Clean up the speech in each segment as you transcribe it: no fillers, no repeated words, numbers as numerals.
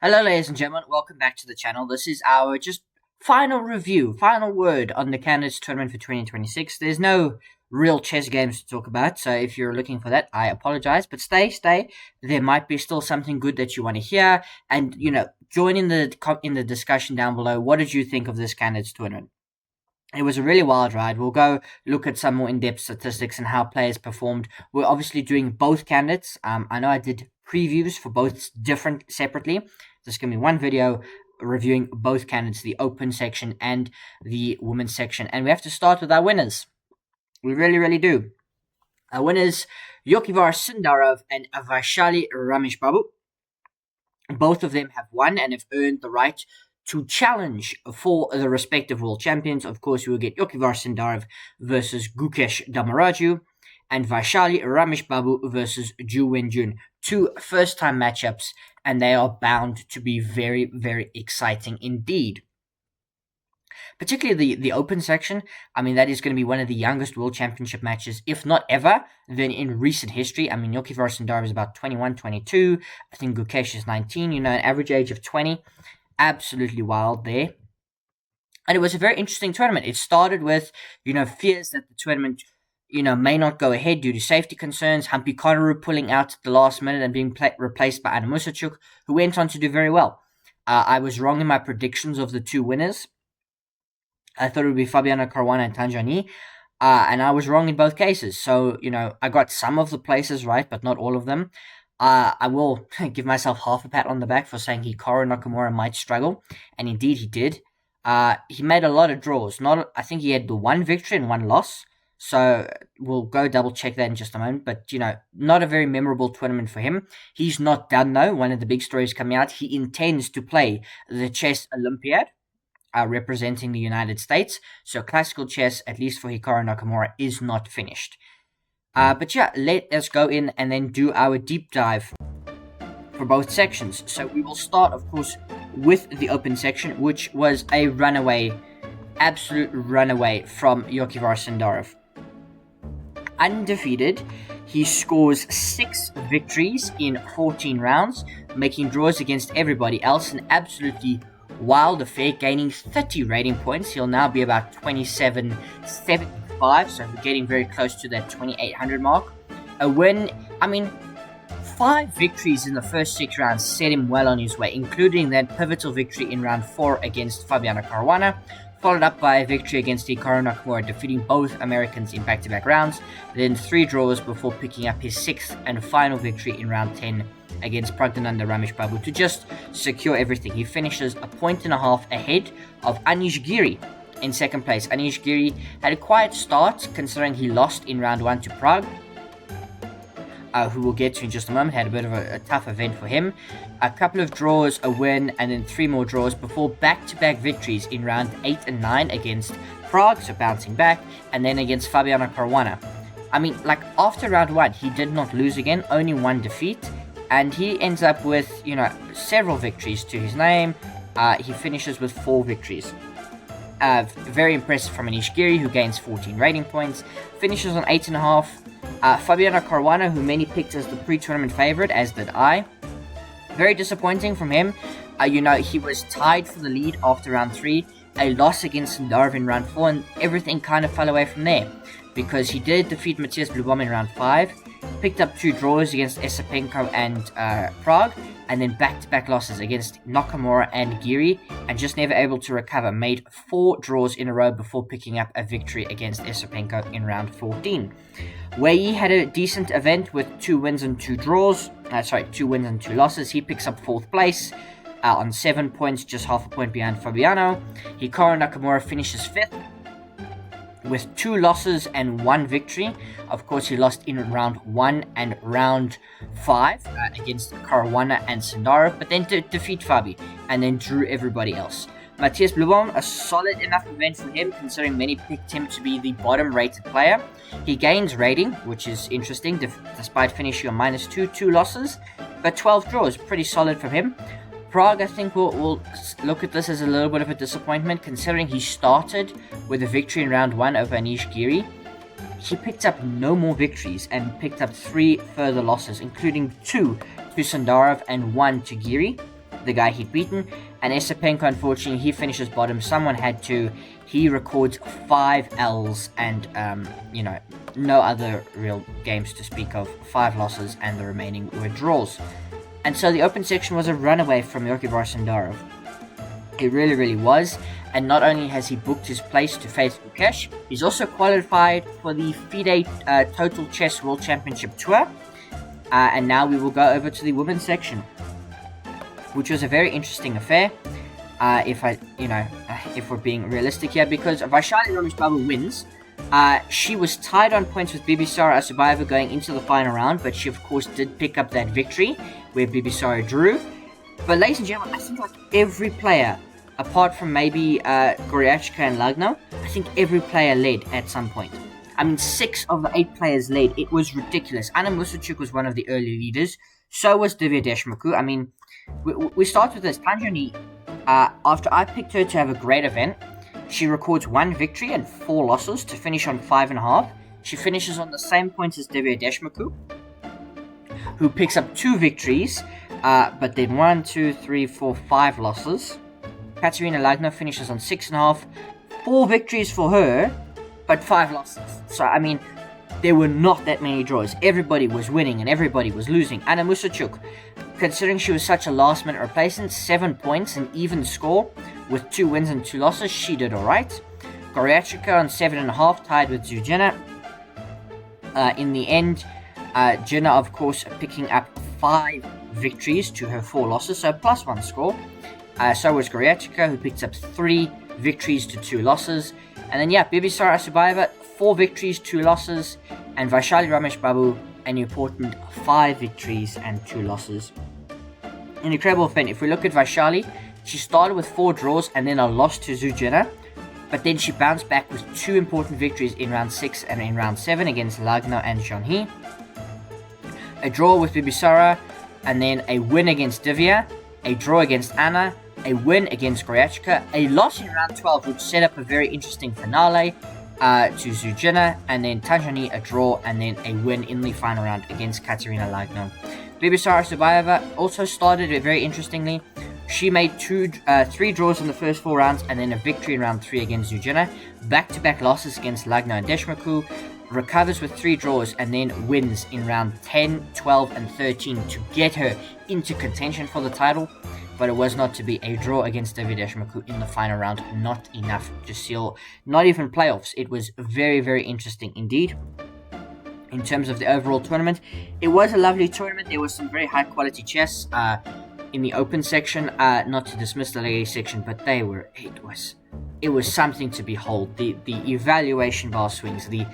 Hello, ladies and gentlemen. Welcome back to the channel. This is our just final review, final word on the Candidates Tournament for 2026. There's no real chess games to talk about, so if you're looking for that, I apologize. But stay. There might be still something good that you want to hear, and join in the discussion down below. What did you think of this Candidates Tournament? It was a really wild ride. We'll go look at some more in-depth statistics and how players performed. We're obviously doing both candidates. I know I did previews for both different separately. There's going to be one video reviewing both candidates, the open section and the women's section. And we have to start with our winners. We really do. Our winners, Javokhir Sindarov and Vaishali Rameshbabu. Both of them have won and have earned the right to challenge for the respective world champions. Of course, we will get Javokhir Sindarov versus Gukesh Damaraju and Vaishali Rameshbabu versus Ju Wenjun. Two first-time matchups, and they are bound to be very exciting indeed. Particularly the open section, that is going to be one of the youngest world championship matches, if not ever, than in recent history. Javokhir Sindarov is about 21, 22. I think Gukesh is 19, an average age of 20. Absolutely wild there. And it was a very interesting tournament. It started with, fears that the tournament, may not go ahead due to safety concerns. Hikaru pulling out at the last minute and being replaced by Anna Musachuk, who went on to do very well. I was wrong in my predictions of the two winners. I thought it would be Fabiano Caruana and Tanjani, and I was wrong in both cases. So, I got some of the places right, but not all of them. I will give myself half a pat on the back for saying Hikaru Nakamura might struggle, and indeed he did. He made a lot of draws. I think he had the one victory and one loss. So we'll go double check that in just a moment. But, not a very memorable tournament for him. He's not done though. One of the big stories coming out, he intends to play the Chess Olympiad, representing the United States. So classical chess, at least for Hikaru Nakamura, is not finished. But yeah, let us go in and then do our deep dive for both sections. So we will start, of course, with the open section, which was a absolute runaway from Javokhir Sindarov. Undefeated, he scores 6 victories in 14 rounds, making draws against everybody else. An absolutely wild affair, gaining 30 rating points. He'll now be about 2775, so we're getting very close to that 2800 mark. A win, 5 victories in the first 6 rounds set him well on his way, including that pivotal victory in round 4 against Fabiano Caruana, followed up by a victory against Hikaru Nakamura, defeating both Americans in back-to-back rounds, then 3 draws before picking up his 6th and final victory in round 10 against Pragdananda Rameshbabu to just secure everything. He finishes a point and a half ahead of Anish Giri in second place. Anish Giri had a quiet start considering he lost in round 1 to Prague, who we'll get to in just a moment. Had a bit of a tough event for him. A couple of draws, a win, and then 3 more draws before back-to-back victories in round 8 and 9 against Prague, so bouncing back, and then against Fabiano Caruana. After round 1, he did not lose again, only 1 defeat, and he ends up with, several victories to his name. He finishes with 4 victories. Very impressive from Anish Giri, who gains 14 rating points, finishes on 8.5. Fabiano Caruana, who many picked as the pre-tournament favorite, as did I. Very disappointing from him. He was tied for the lead after round 3, a loss against Sindarov in round 4, and everything kind of fell away from there, because he did defeat Matthias Blubom in round 5, picked up 2 draws against Esipenko and Prague, and then back-to-back losses against Nakamura and Giri, and just never able to recover. Made 4 draws in a row before picking up a victory against Esipenko in round 14. Wei had a decent event with 2 wins and 2 losses. He picks up 4th place on 7 points, just half a point behind Fabiano. Hikaru Nakamura finishes 5th with 2 losses and 1 victory. Of course, he lost in round 1 and round 5 against Caruana and Sindarov, but then defeat Fabi and then drew everybody else. Matthias Blubom, a solid enough event for him, considering many picked him to be the bottom-rated player. He gains rating, which is interesting, despite finishing on -2, 2 losses, but 12 draws, pretty solid from him. Prague, I think we'll look at this as a little bit of a disappointment, considering he started with a victory in round 1 over Anish Giri. He picked up no more victories and picked up 3 further losses, including 2 to Sindarov and 1 to Giri. the guy he'd beaten. And Esipenko, unfortunately, he finishes bottom. Someone had to. He records 5 L's and, no other real games to speak of. 5 losses, and the remaining were draws. And so the open section was a runaway from Javokhir Sindarov. It really, really was. And not only has he booked his place to face Gukesh, he's also qualified for the FIDE Total Chess World Championship Tour. And now we will go over to the women's section, which was a very interesting affair. If we're being realistic here, because Vaishali Rameshbabu wins. She was tied on points with Bibisara Asubayeva going into the final round, but she of course did pick up that victory where Bibisara drew. But ladies and gentlemen, I think like every player, apart from maybe Goryachka and Lagno, I think every player led at some point. I mean, 6 of the 8 players led. It was ridiculous. Anna Musachuk was one of the early leaders. So was Divya Deshmukh. I mean, we start with this. Tanjani, after I picked her to have a great event, she records 1 victory and 4 losses to finish on 5.5. She finishes on the same points as Divya Deshmukh, who picks up 2 victories, but then 1, 2, 3, 4, 5 losses. Katerina Lagno finishes on 6.5. 4 victories for her, but 5 losses. So, I mean, there were not that many draws. Everybody was winning and everybody was losing. Anna Musachuk, considering she was such a last-minute replacement, 7 points, an even score with 2 wins and 2 losses. She did alright. Goryachka on 7.5, tied with Zhu Jiner. In the end, Jiner, of course, picking up 5 victories to her 4 losses, so +1 score. So was Goryachka, who picked up 3 victories to 2 losses. And then, Bibisara Asubayeva, 4 victories, 2 losses. And Vaishali Rameshbabu, an important 5 victories and 2 losses. An incredible event. If we look at Vaishali, she started with 4 draws and then a loss to Zhu Jiner. But then she bounced back with 2 important victories in round 6 and in round 7 against Lagno and Jean-He. A draw with Bibisara, and then a win against Divya, a draw against Anna, a win against Goryachka, a loss in round 12, which set up a very interesting finale to Zhu Jiner, and then Tanjani a draw, and then a win in the final round against Katerina Lagno. Bibisara Asubayeva also started it very interestingly. She made 3 draws in the first 4 rounds, and then a victory in round 3 against Zhu Jiner. Back-to-back losses against Lagno and Deshmukh. Recovers with 3 draws and then wins in round 10, 12 and 13 to get her into contention for the title, but it was not to be. A draw against Divya Deshmukh in the final round, not enough to seal not even playoffs. It was very, very interesting indeed. In terms of the overall tournament, it was a lovely tournament. There was some very high quality chess in the open section, not to dismiss the ladies section, but it was something to behold. The evaluation bar swings, the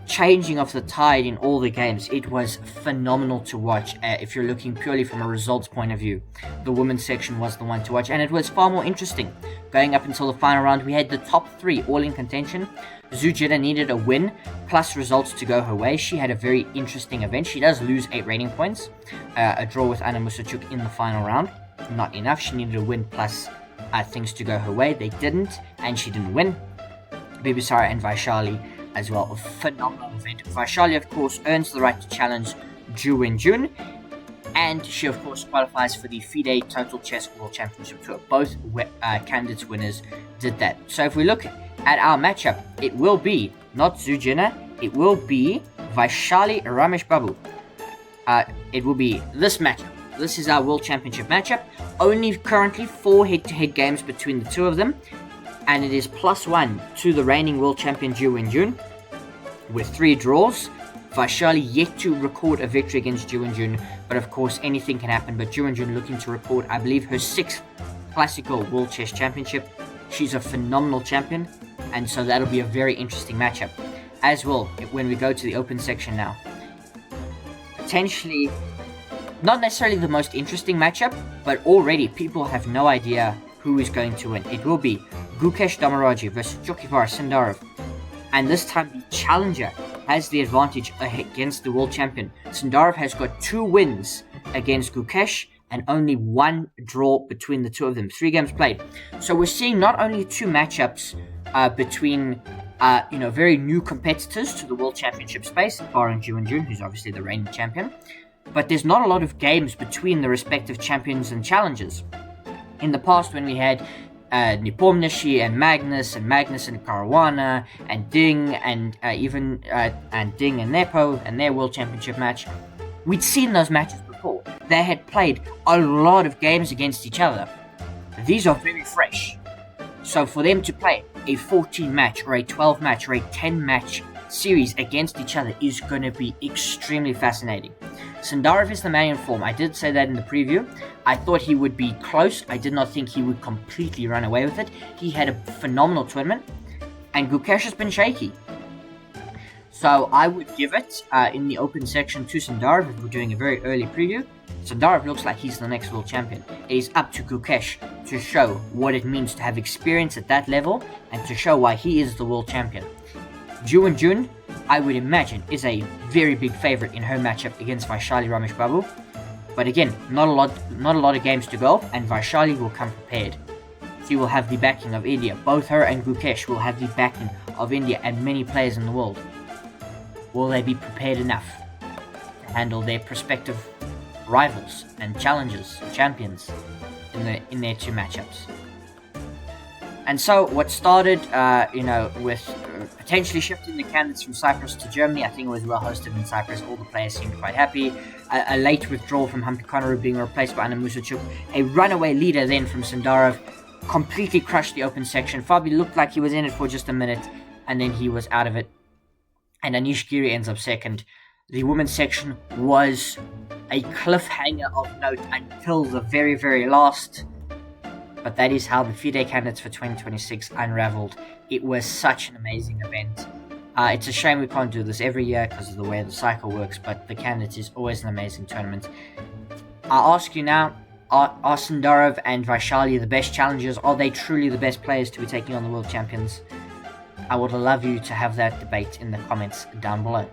changing of the tide in all the games, it was phenomenal to watch. If you're looking purely from a results point of view, the women's section was the one to watch, and it was far more interesting. Going up until the final round, we had the top 3 all in contention. Zhu Jiner needed a win plus results to go her way. She had a very interesting event. She does lose 8 rating points. A draw with Anna Musachuk in the final round, not enough. She needed a win plus things to go her way. They didn't, and she didn't win. Bibisara and Vaishali as well, a phenomenal event. Vaishali, of course, earns the right to challenge Ju Wenjun, and she, of course, qualifies for the FIDE Total Chess World Championship Tour. Both candidates winners did that. So if we look at our matchup, it will be not Zhu Jiner, it will be Vaishali Rameshbabu. It will be this matchup. This is our World Championship matchup. Only currently 4 head-to-head games between the two of them, and it is +1 to the reigning World Champion Ju Wenjun with 3 draws. Vaishali yet to record a victory against Zhu Wenjun, but of course anything can happen. But Zhu Wenjun looking to record, I believe, her 6th Classical World Chess Championship. She's a phenomenal champion, and so that'll be a very interesting matchup. As well, when we go to the open section now. Potentially, not necessarily the most interesting matchup, but already people have no idea who is going to win. It will be Gukesh Damaraji versus Javokhir Sindarov. And this time the challenger has the advantage against the world champion. Sindarov has got 2 wins against Gukesh and only 1 draw between the two of them. 3 games played. So we're seeing not only 2 matchups between very new competitors to the world championship space, barring Ju Wenjun, who's obviously the reigning champion, but there's not a lot of games between the respective champions and challengers. In the past, when we had Nepomniachtchi and Magnus and Caruana and Ding and Ding and Nepo and their World Championship match, we'd seen those matches before. They had played a lot of games against each other. These are very fresh. So for them to play a 14 match or a 12 match or a 10 match series against each other is going to be extremely fascinating. Sindarov is the man in form. I did say that in the preview. I thought he would be close. I did not think he would completely run away with it. He had a phenomenal tournament, and Gukesh has been shaky. So I would give it in the open section to Sindarov if we're doing a very early preview. Sindarov looks like he's the next world champion. It is up to Gukesh to show what it means to have experience at that level and to show why he is the world champion. Ju Wenjun, I would imagine, is a very big favorite in her matchup against Vaishali Rameshbabu. But again, not a lot of games to go, and Vaishali will come prepared. She will have the backing of India. Both her and Gukesh will have the backing of India and many players in the world. Will they be prepared enough to handle their prospective rivals and challengers, champions, in their two matchups? And so what started, with potentially shifting the candidates from Cyprus to Germany, I think it was well hosted in Cyprus. All the players seemed quite happy. A late withdrawal from Hikaru being replaced by Anna Musachuk. A runaway leader then from Sindarov completely crushed the open section. Fabi looked like he was in it for just a minute, and then he was out of it. And Anish Giri ends up second. The women's section was a cliffhanger of note until the very, very last. But that is how the FIDE Candidates for 2026 unraveled. It was such an amazing event. It's a shame we can't do this every year because of the way the cycle works, but the Candidates is always an amazing tournament. I ask you now, are Sindarov and Vaishali the best challengers? Are they truly the best players to be taking on the world champions? I would love you to have that debate in the comments down below.